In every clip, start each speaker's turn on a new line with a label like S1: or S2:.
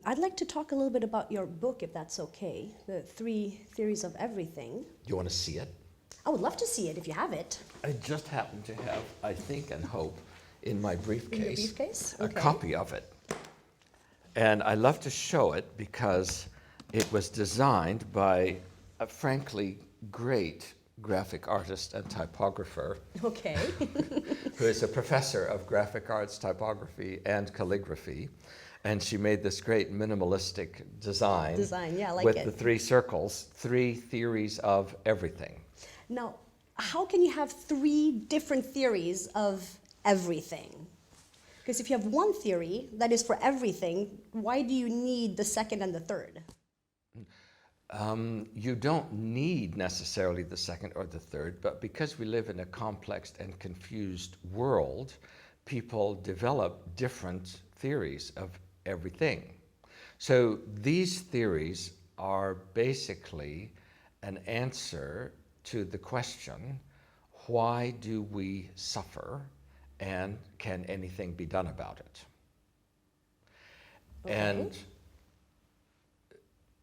S1: I'd like to talk a little bit about your book, if that's okay, the 3 Theories of Everything.
S2: You want to see it?
S1: I would love to see it if you have it.
S2: I just happen to have, I think and hope, in my briefcase,
S1: In your briefcase? Okay.
S2: a copy of it. And I love to show it because it was designed by a frankly great graphic artist and typographer.
S1: Okay.
S2: Who is a professor of graphic arts, typography, and calligraphy. And she made this great minimalistic design.
S1: Yeah, I like
S2: with
S1: it.
S2: the 3 circles, 3 theories of everything.
S1: Now, how can you have 3 different theories of everything? Because if you have one theory that is for everything, why do you need the second and the third?
S2: You don't need necessarily the second or the third, but because we live in a complex and confused world, people develop different theories of everything. So these theories are basically an answer to the question, why do we suffer and can anything be done about it?
S1: Okay.
S2: And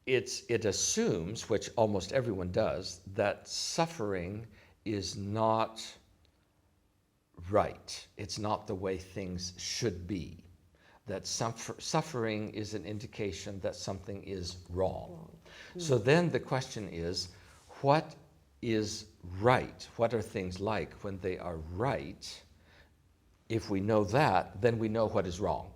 S2: it assumes, which almost everyone does, that suffering is not right. It's not the way things should be. That suffering is an indication that something is wrong. So then the question is, what is right? What are things like when they are right? If we know that, then we know what is wrong.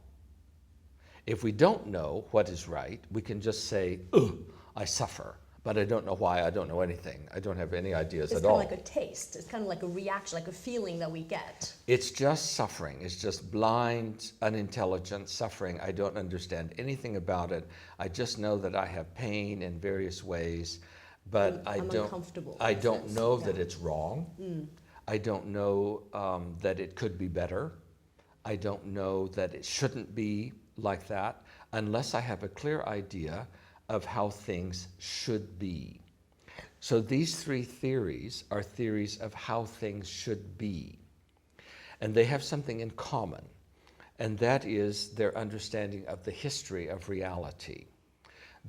S2: If we don't know what is right, we can just say, ugh, I suffer, but I don't know why, I don't know anything. I don't have any ideas at all.
S1: It's kind of like a taste. It's kind of like a reaction, like a feeling that we get.
S2: It's just suffering. It's just blind, unintelligent suffering. I don't understand anything about it. I just know that I have pain in various ways, but I don't know that it's wrong. I don't know that it could be better. I don't know that it shouldn't be like that unless I have a clear idea of how things should be. So these 3 theories are theories of how things should be. And they have something in common, and that is their understanding of the history of reality.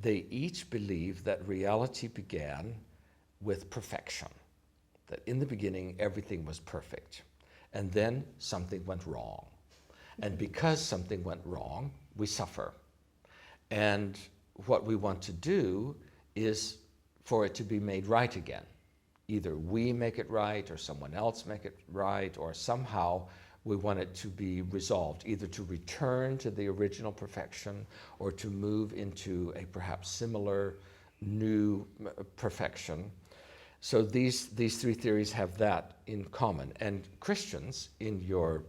S2: They each believe that reality began with perfection, that in the beginning everything was perfect, and then something went wrong. And because something went wrong, we suffer. And what we want to do is for it to be made right again. Either we make it right, or someone else make it right, or somehow we want it to be resolved, either to return to the original perfection or to move into a perhaps similar new perfection. So these 3 theories have that in common. And Christians in your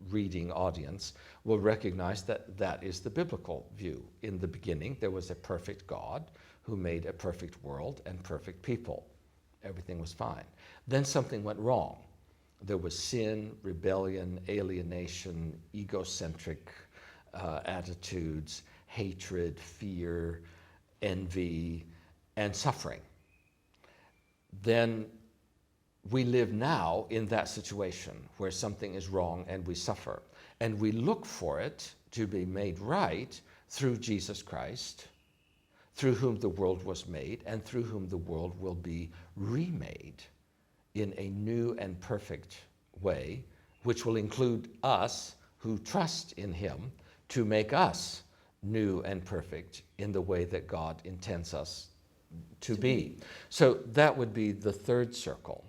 S2: reading audience will recognize that that is the biblical view. In the beginning, there was a perfect God who made a perfect world and perfect people. Everything was fine. Then something went wrong. There was sin, rebellion, alienation, egocentric attitudes, hatred, fear, envy, and suffering. Then we live now in that situation where something is wrong and we suffer. And we look for it to be made right through Jesus Christ, through whom the world was made and through whom the world will be remade in a new and perfect way, which will include us who trust in him to make us new and perfect in the way that God intends us to be. So that would be the 3rd circle.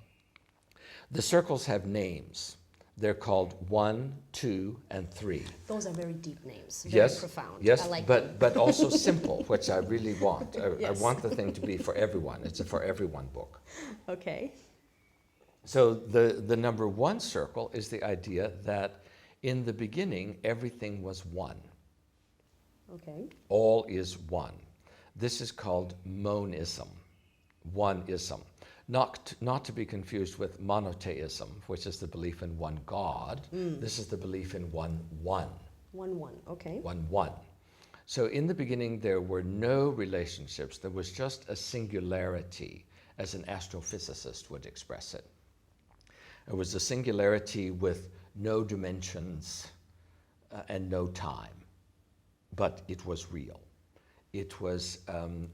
S2: The circles have names. They're called 1, 2, and 3.
S1: Those are very deep names, very profound.
S2: Yes,
S1: I like
S2: but also simple, which I really want.
S1: Yes.
S2: I want the thing to be for everyone. It's a for everyone book.
S1: Okay.
S2: So the number 1 circle is the idea that in the beginning, everything was one.
S1: Okay.
S2: All is one. This is called monism, oneism. Not to be confused with monotheism, which is the belief in one God. This is the belief in one.
S1: One, okay.
S2: One. So in the beginning, there were no relationships. There was just a singularity, as an astrophysicist would express it. It was a singularity with no dimensions and no time. but it was real. It was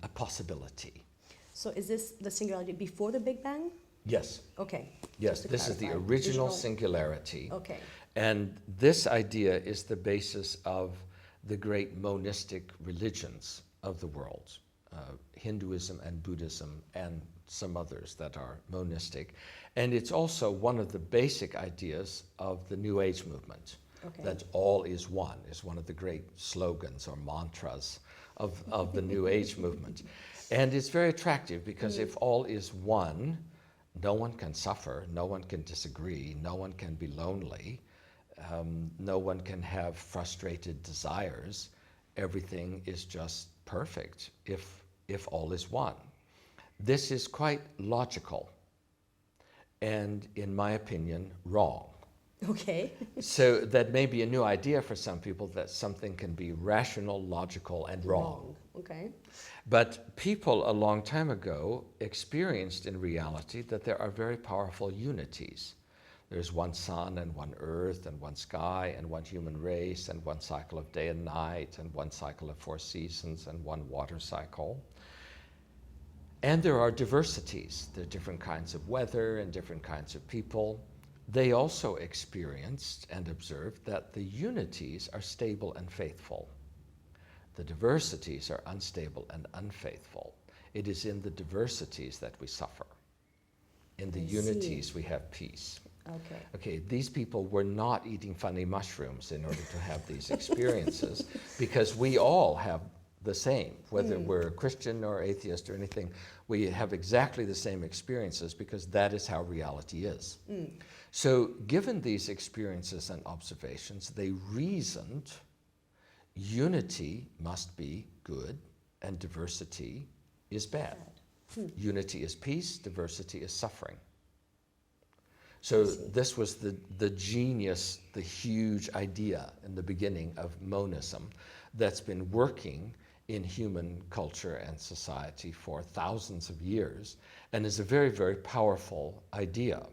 S2: a possibility.
S1: So is this the singularity before the Big Bang?
S2: Yes.
S1: Okay.
S2: Yes, this is the original singularity.
S1: Okay.
S2: And this idea is the basis of the great monistic religions of the world, Hinduism and Buddhism and some others that are monistic. And it's also one of the basic ideas of the New Age movement, that all is one of the great slogans or mantras of the New Age movement. And it's very attractive because if all is one, no one can suffer, no one can disagree, no one can be lonely, no one can have frustrated desires. Everything is just perfect if all is one. This is quite logical and, in my opinion, wrong.
S1: Okay.
S2: So that may be a new idea for some people, that something can be rational, logical, and wrong.
S1: Okay.
S2: But people a long time ago experienced in reality that there are very powerful unities. There's one sun and one earth and one sky and one human race and one cycle of day and night and one cycle of 4 seasons and one water cycle. And there are diversities. There are different kinds of weather and different kinds of people. They also experienced and observed that the unities are stable and faithful. The diversities are unstable and unfaithful. It is in the diversities that we suffer. In the unities we have peace.
S1: Okay.
S2: Okay, these people were not eating funny mushrooms in order to have these experiences, because we all have the same, whether we're Christian or atheist or anything, we have exactly the same experiences because that is how reality is. So given these experiences and observations, they reasoned unity must be good and diversity is bad. Unity is peace, diversity is suffering. So this was the genius, the huge idea in the beginning of monism that's been working in human culture and society for thousands of years, and is a very, very powerful idea.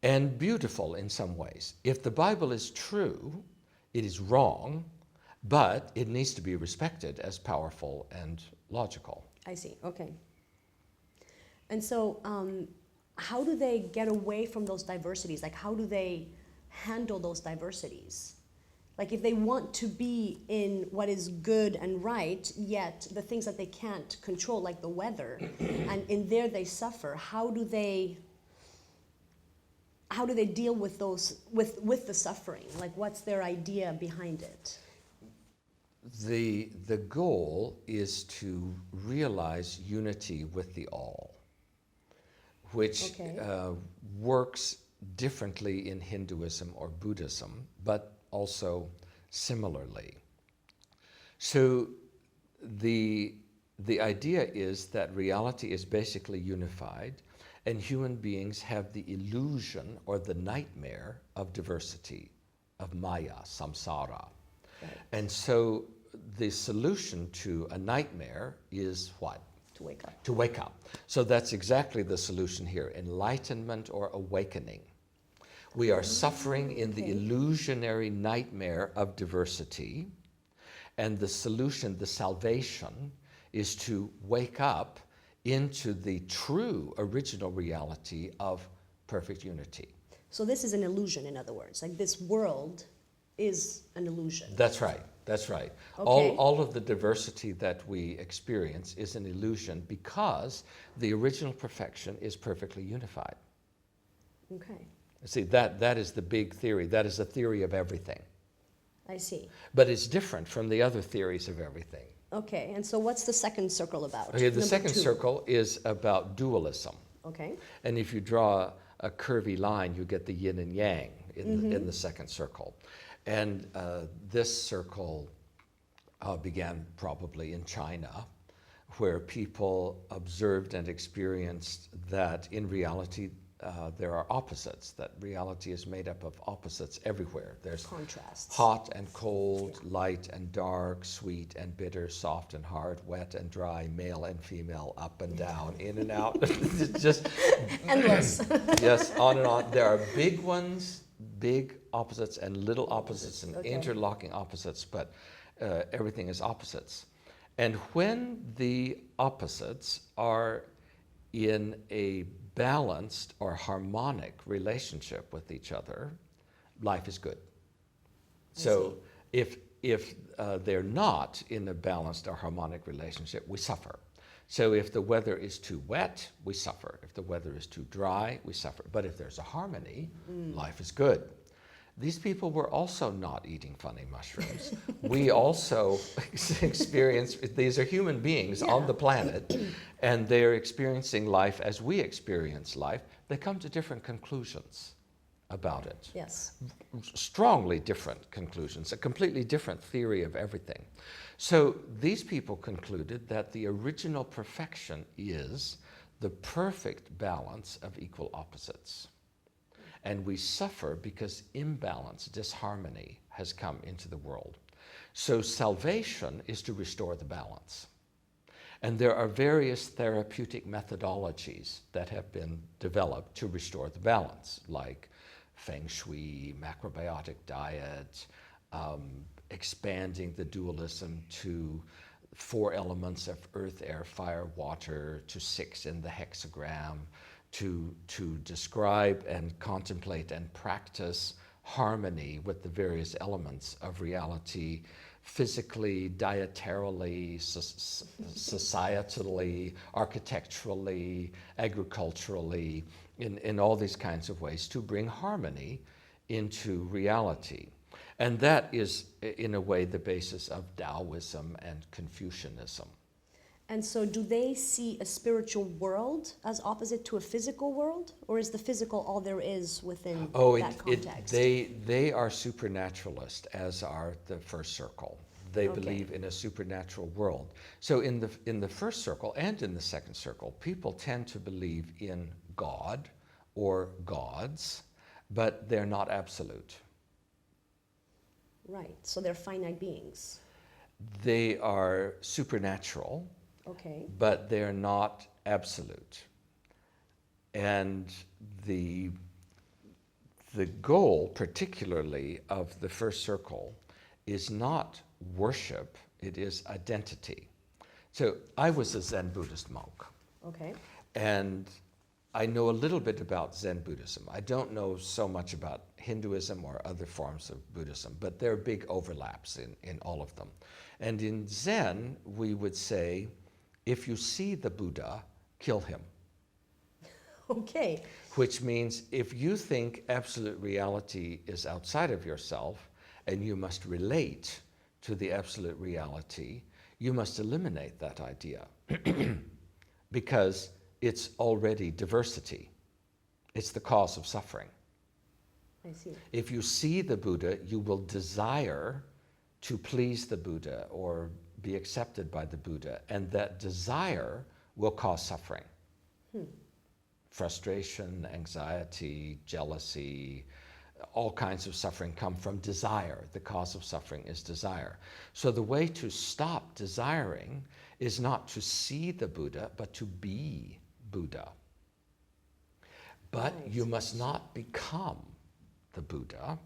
S2: And beautiful in some ways. If the Bible is true, it is wrong, but it needs to be respected as powerful and logical.
S1: I see, okay. And so, how do they get away from those diversities? Like, how do they handle those diversities? Like, if they want to be in what is good and right, yet the things that they can't control, like the weather, and in there they suffer, how do they deal with those, with the suffering? Like, what's their idea behind it?
S2: The goal is to realize unity with the all, which works differently in Hinduism or Buddhism, but also similarly. So the idea is that reality is basically unified, and human beings have the illusion or the nightmare of diversity, of Maya, samsara. Right. And so the solution to a nightmare is what?
S1: To wake up.
S2: To wake up. So that's exactly the solution here, enlightenment or awakening. We are suffering in the illusionary nightmare of diversity, and the solution, the salvation, is to wake up into the true original reality of perfect unity.
S1: So this is an illusion, in other words. Like, this world is an illusion.
S2: That's right. That's right.
S1: Okay.
S2: All of the diversity that we experience is an illusion because the original perfection is perfectly unified.
S1: Okay.
S2: See, that is the big theory. That is a theory of everything.
S1: I see.
S2: But it's different from the other theories of everything.
S1: Okay, and so what's the second circle about?
S2: Okay, the second circle is about dualism.
S1: Okay.
S2: And if you draw a curvy line, you get the yin and yang in the second circle. And this circle began probably in China, where people observed and experienced that in reality there are opposites, that reality is made up of opposites everywhere. There's
S1: contrasts.
S2: Hot and cold, light and dark, sweet and bitter, soft and hard, wet and dry, male and female, up and down, in and out. It's just
S1: endless.
S2: Yes, on and on. There are big ones, big opposites, and little opposites, and interlocking opposites, but everything is opposites. And when the opposites are in a balanced or harmonic relationship with each other, life is good. So if they're not in a balanced or harmonic relationship, we suffer. So if the weather is too wet, we suffer. If the weather is too dry, we suffer. But if there's a harmony, life is good. These people were also not eating funny mushrooms. We also experience, these are human beings on the planet, and they're experiencing life as we experience life. They come to different conclusions about it.
S1: Yes.
S2: Strongly different conclusions, a completely different theory of everything. So these people concluded that the original perfection is the perfect balance of equal opposites. And we suffer because imbalance, disharmony has come into the world. So salvation is to restore the balance. And there are various therapeutic methodologies that have been developed to restore the balance, like feng shui, macrobiotic diet, expanding the dualism to 4 elements of earth, air, fire, water, to 6 in the hexagram, to describe and contemplate and practice harmony with the various elements of reality, physically, dietarily, societally, architecturally, agriculturally, in all these kinds of ways, to bring harmony into reality. And that is, in a way, the basis of Taoism and Confucianism.
S1: And so do they see a spiritual world as opposite to a physical world? Or is the physical all there is within that context?
S2: They are supernaturalist, as are the first circle. They believe in a supernatural world. So in the first circle and in the second circle, people tend to believe in God or gods, but they're not absolute.
S1: Right, so they're finite beings.
S2: They are supernatural, but they're not absolute. And the goal, particularly, of the first circle is not worship, it is identity. So I was a Zen Buddhist monk. And I know a little bit about Zen Buddhism. I don't know so much about Hinduism or other forms of Buddhism, but there are big overlaps in all of them. And in Zen, we would say, if you see the Buddha, kill him. Which means if you think absolute reality is outside of yourself and you must relate to the absolute reality, you must eliminate that idea because it's already diversity. It's the cause of suffering.
S1: I see.
S2: If you see the Buddha, you will desire to please the Buddha or be accepted by the Buddha, and that desire will cause suffering. Frustration, anxiety, jealousy, all kinds of suffering come from desire. The cause of suffering is desire. So the way to stop desiring is not to see the Buddha, but to be Buddha. But you must not become the Buddha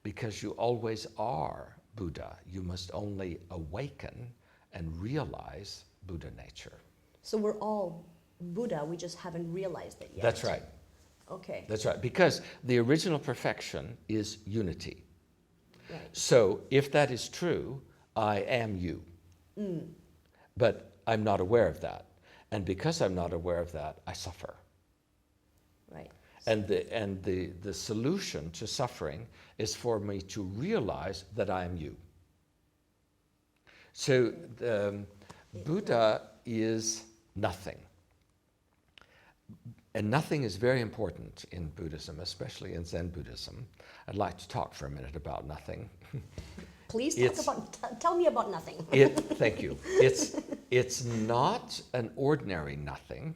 S2: because you always are Buddha. You must only awaken and realize Buddha nature.
S1: So we're all Buddha, we just haven't realized it yet.
S2: That's right. That's right, because the original perfection is unity. So if that is true, I am you. But I'm not aware of that. And because I'm not aware of that, I suffer. And the solution to suffering is for me to realize that I am you. So Buddha is nothing. And nothing is very important in Buddhism, especially in Zen Buddhism. I'd like to talk for a minute about nothing.
S1: Please tell me about nothing.
S2: Thank you. It's not an ordinary nothing.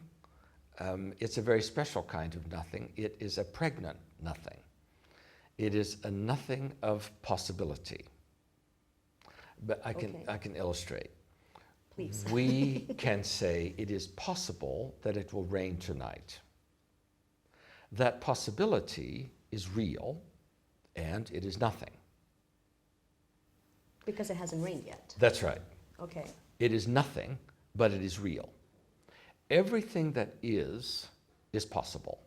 S2: It's a very special kind of nothing. It is a pregnant nothing. It is a nothing of possibility. But I can illustrate.
S1: Please.
S2: We can say it is possible that it will rain tonight. That possibility is real, and it is nothing.
S1: Because it hasn't rained yet.
S2: That's right.
S1: Okay.
S2: It is nothing, but it is real. Everything that is possible.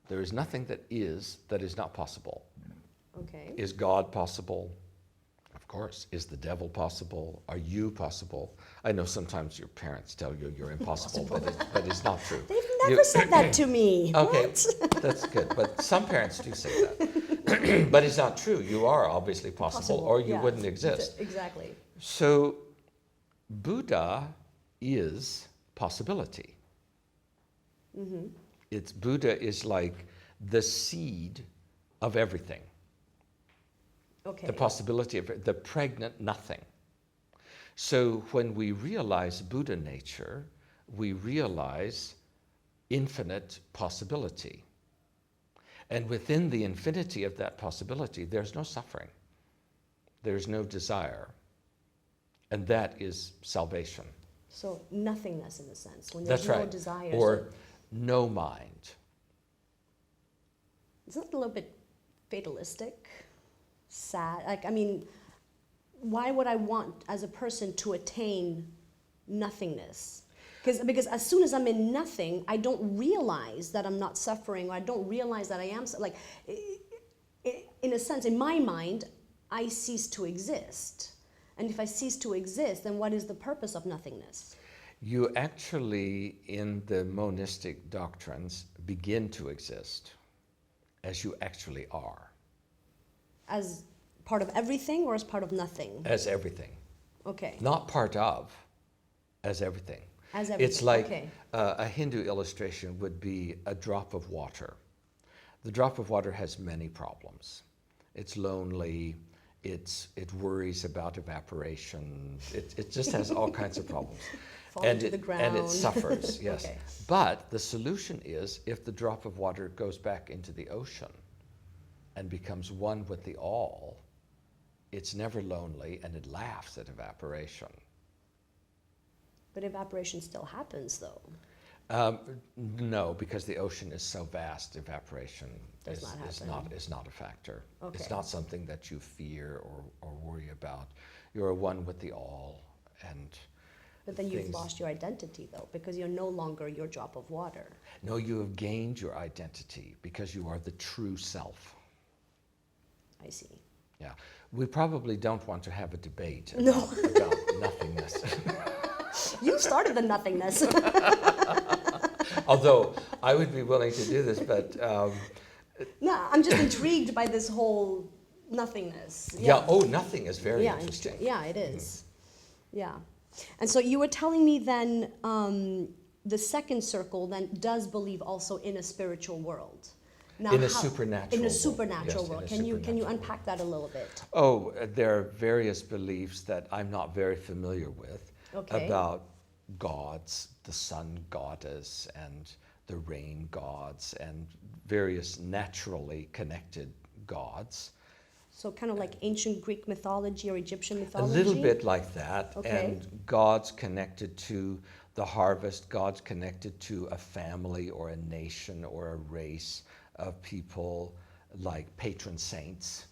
S2: There is nothing that is not possible.
S1: Okay.
S2: Is God possible? Of course. Is the devil possible? Are you possible? I know sometimes your parents tell you you're impossible, but it's not true.
S1: They've never said that to me.
S2: Okay,
S1: What?
S2: that's good. But some parents do say that. But it's not true. You are obviously possible, or you wouldn't exist.
S1: Exactly.
S2: So Buddha is possibility.
S1: Mm-hmm.
S2: Buddha is like the seed of everything.
S1: Okay.
S2: The possibility of the pregnant nothing. So when we realize Buddha nature, we realize infinite possibility. And within the infinity of that possibility, there's no suffering. There's no desire. And that is salvation.
S1: So nothingness in a sense, when there's
S2: That's
S1: no
S2: right.
S1: desire.
S2: Or no mind.
S1: Isn't it a little bit fatalistic? Sad? Like, I mean, why would I want as a person to attain nothingness? Because as soon as I'm in nothing, I don't realize that I'm not suffering, or I don't realize that I am, like, in a sense, in my mind, I cease to exist. And if I cease to exist, then what is the purpose of nothingness?
S2: You actually, in the monistic doctrines, begin to exist as you actually are.
S1: As part of everything or as part of nothing?
S2: As everything.
S1: Okay.
S2: Not part of, as everything.
S1: As everything.
S2: It's like
S1: okay.
S2: A Hindu illustration would be a drop of water. The drop of water has many problems. It's lonely. It worries about evaporation. It just has all kinds of problems.
S1: Fall to the ground.
S2: And it suffers, yes.
S1: Okay.
S2: But the solution is if the drop of water goes back into the ocean and becomes one with the all, it's never lonely and it laughs at evaporation.
S1: But evaporation still happens, though.
S2: No, because the ocean is so vast, evaporation is not a factor.
S1: Okay.
S2: It's not something that you fear or worry about. You're one with the all.
S1: But then you've lost your identity, though, because you're no longer your drop of water.
S2: No, you have gained your identity because you are the true self.
S1: I see.
S2: Yeah. We probably don't want to have a debate
S1: No.
S2: about nothingness.
S1: You started the nothingness.
S2: Although I would be willing to do this, but...
S1: No, I'm just intrigued by this whole nothingness.
S2: Yeah, nothing is very interesting.
S1: Yeah, it is. Yeah. And so you were telling me then the second circle then does believe also in a spiritual world. Now,
S2: in a supernatural
S1: world. Can you unpack that a little bit?
S2: Oh, there are various beliefs that I'm not very familiar with about gods, the sun goddess and the rain gods and various naturally connected gods.
S1: So kind of like ancient Greek mythology or Egyptian mythology?
S2: A little bit like that.
S1: Okay.
S2: And gods connected to the harvest, gods connected to a family or a nation or a race of people, like patron saints.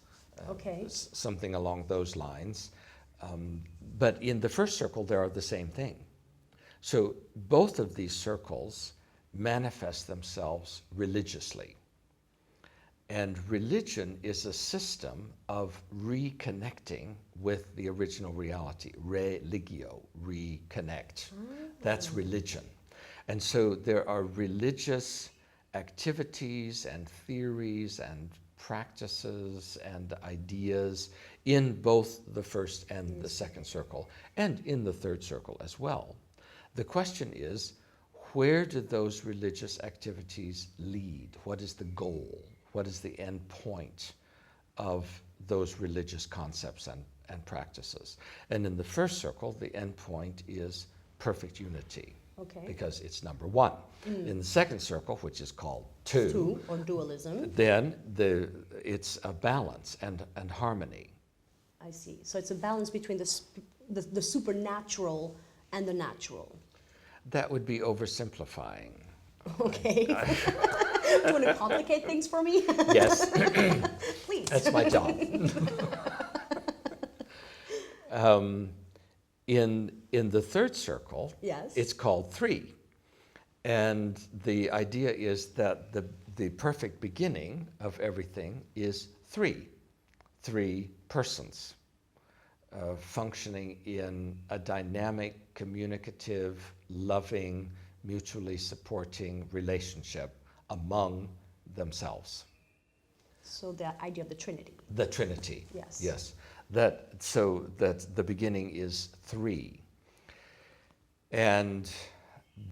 S2: Something along those lines. But in the first circle, they are the same thing. So both of these circles manifest themselves religiously. And religion is a system of reconnecting with the original reality. Religio, reconnect. That's religion. And so there are religious activities and theories and practices and ideas in both the first and the second circle, and in the third circle as well. The question is, where do those religious activities lead? What is the goal? What is the end point of those religious concepts and practices? And in the first circle, the end point is perfect unity, because it's number one. In the second circle, which is called two,
S1: or dualism,
S2: then it's a balance and harmony.
S1: I see. So it's a balance between the supernatural and the natural.
S2: That would be oversimplifying.
S1: Okay. Do you want to complicate things for me?
S2: Yes.
S1: Please.
S2: That's my job. In the third circle,
S1: yes,
S2: it's called three. And the idea is that the perfect beginning of everything is three persons functioning in a dynamic, communicative, loving, mutually supporting relationship among themselves.
S1: So the idea of the Trinity.
S2: The Trinity.
S1: Yes.
S2: Yes. So that the beginning is three. And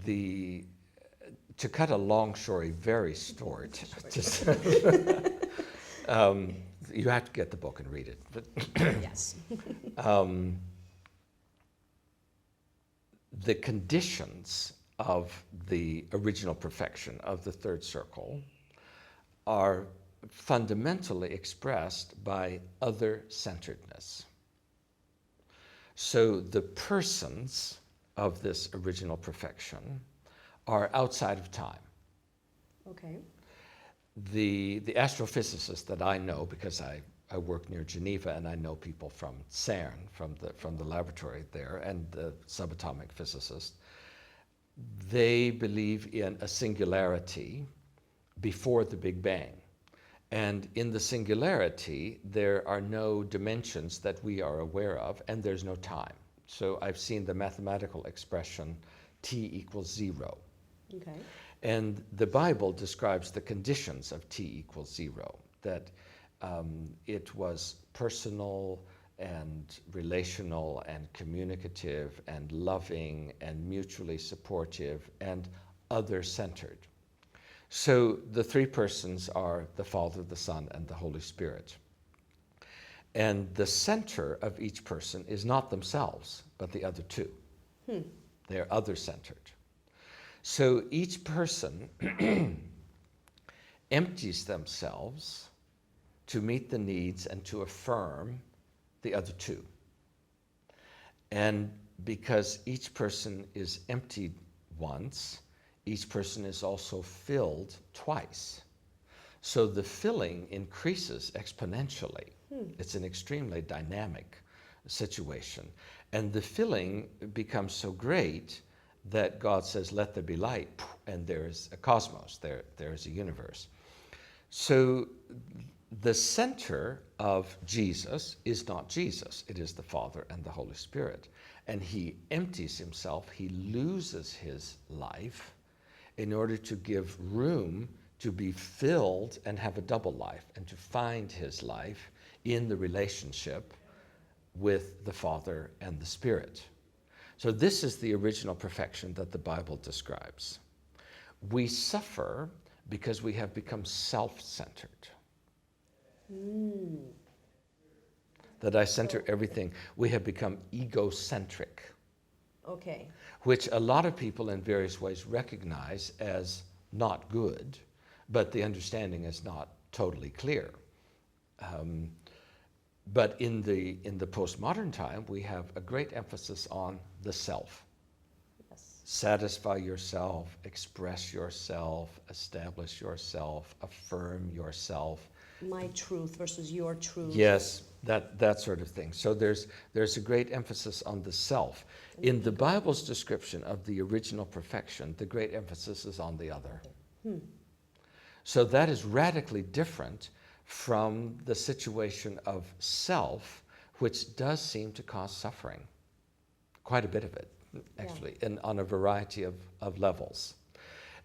S2: to cut a long story very short, just, you have to get the book and read it. But
S1: yes.
S2: The conditions of the original perfection of the third circle are fundamentally expressed by other-centeredness. So the persons of this original perfection are outside of time.
S1: Okay.
S2: The astrophysicists that I know, because I work near Geneva and I know people from CERN, from the laboratory there, and the subatomic physicists, they believe in a singularity before the Big Bang. And in the singularity, there are no dimensions that we are aware of, and there's no time. So I've seen the mathematical expression t equals 0.
S1: Okay.
S2: And the Bible describes the conditions of t equals 0, that it was personal and relational and communicative and loving and mutually supportive and other-centered. So the three persons are the Father, the Son, and the Holy Spirit. And the center of each person is not themselves, but the other two. They're other-centered. So each person empties themselves to meet the needs and to affirm the other two. And because each person is emptied once, each person is also filled twice. So the filling increases exponentially. It's an extremely dynamic situation. And the filling becomes so great that God says, let there be light, and there is a cosmos, there is a universe. So the center of Jesus is not Jesus, it is the Father and the Holy Spirit. And he empties himself, he loses his life in order to give room to be filled and have a double life and to find his life in the relationship with the Father and the Spirit. So this is the original perfection that the Bible describes. We suffer because we have become self-centered. That I center everything. We have become egocentric.
S1: Okay.
S2: Which a lot of people in various ways recognize as not good, but the understanding is not totally clear. But in the postmodern time, we have a great emphasis on the self.
S1: Yes.
S2: Satisfy yourself, express yourself, establish yourself, affirm yourself.
S1: My truth versus your truth.
S2: Yes, that sort of thing. So there's a great emphasis on the self. In the Bible's description of the original perfection, the great emphasis is on the other. So that is radically different from the situation of self, which does seem to cause suffering. Quite a bit of it, actually, and on a variety of levels.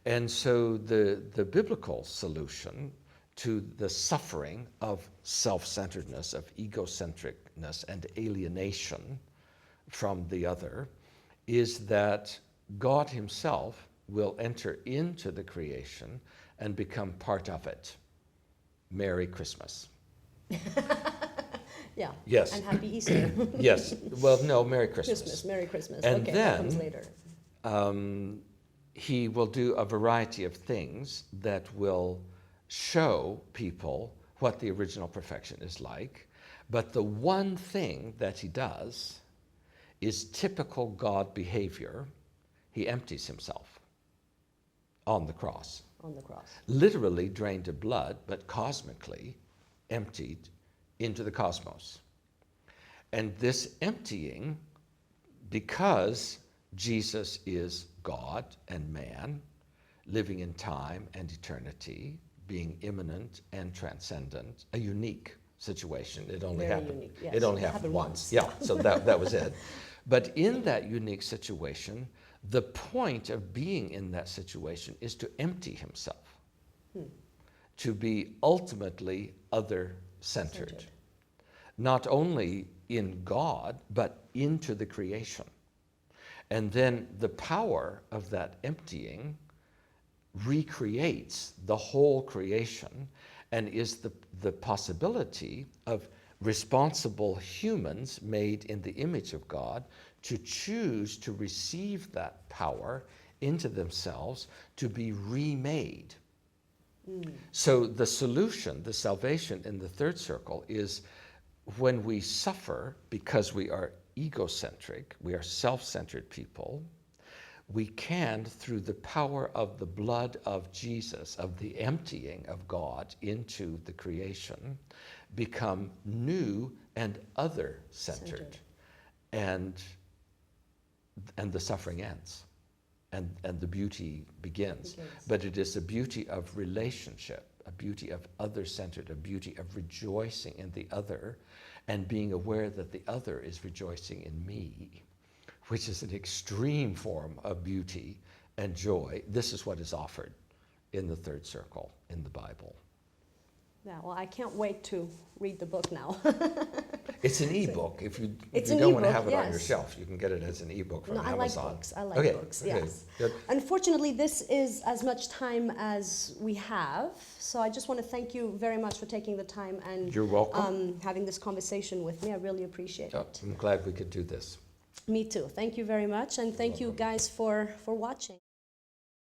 S2: And so the biblical solution to the suffering of self-centeredness, of egocentricness and alienation from the other, is that God himself will enter into the creation and become part of it. Merry Christmas.
S1: Yeah.
S2: Yes.
S1: And Happy Easter.
S2: Yes. Well, no, Merry Christmas.
S1: Christmas, Merry Christmas.
S2: And
S1: okay,
S2: then,
S1: that comes later.
S2: He will do a variety of things that will show people what the original perfection is like. But the one thing that he does is typical God behavior. He empties himself on the cross.
S1: On the cross.
S2: Literally drained of blood, but cosmically emptied into the cosmos. And this emptying, because Jesus is God and man, living in time and eternity, being immanent and transcendent, a unique situation. It only
S1: Very
S2: happened.
S1: unique, yes.
S2: It only
S1: It
S2: happened
S1: happened
S2: once.
S1: once.
S2: Yeah, so that was it. But in that unique situation, the point of being in that situation is to empty himself, to be ultimately other-centered, not only in God, but into the creation. And then the power of that emptying recreates the whole creation and is the possibility of responsible humans made in the image of God to choose to receive that power into themselves to be remade. So the solution, the salvation in the third circle is when we suffer because we are egocentric, we are self-centered people, we can, through the power of the blood of Jesus, of the emptying of God into the creation, become new and other-centered. And the suffering ends, and the beauty begins. But it is a beauty of relationship, a beauty of other-centered, a beauty of rejoicing in the other, and being aware that the other is rejoicing in me, which is an extreme form of beauty and joy. This is what is offered in the third circle in the Bible.
S1: Yeah, well, I can't wait to read the book now.
S2: It's an e-book. If you
S1: It's
S2: don't
S1: an
S2: want to
S1: e-book,
S2: have it on
S1: yes.
S2: your shelf, you can get it as an e-book from
S1: No, I
S2: Amazon.
S1: like books. I like books, yes.
S2: Good.
S1: Unfortunately, this is as much time as we have. So I just want to thank you very much for taking the time and
S2: You're welcome.
S1: having this conversation with me. I really appreciate it.
S2: I'm glad we could do this.
S1: Me too. Thank you very much. And thank you guys for watching.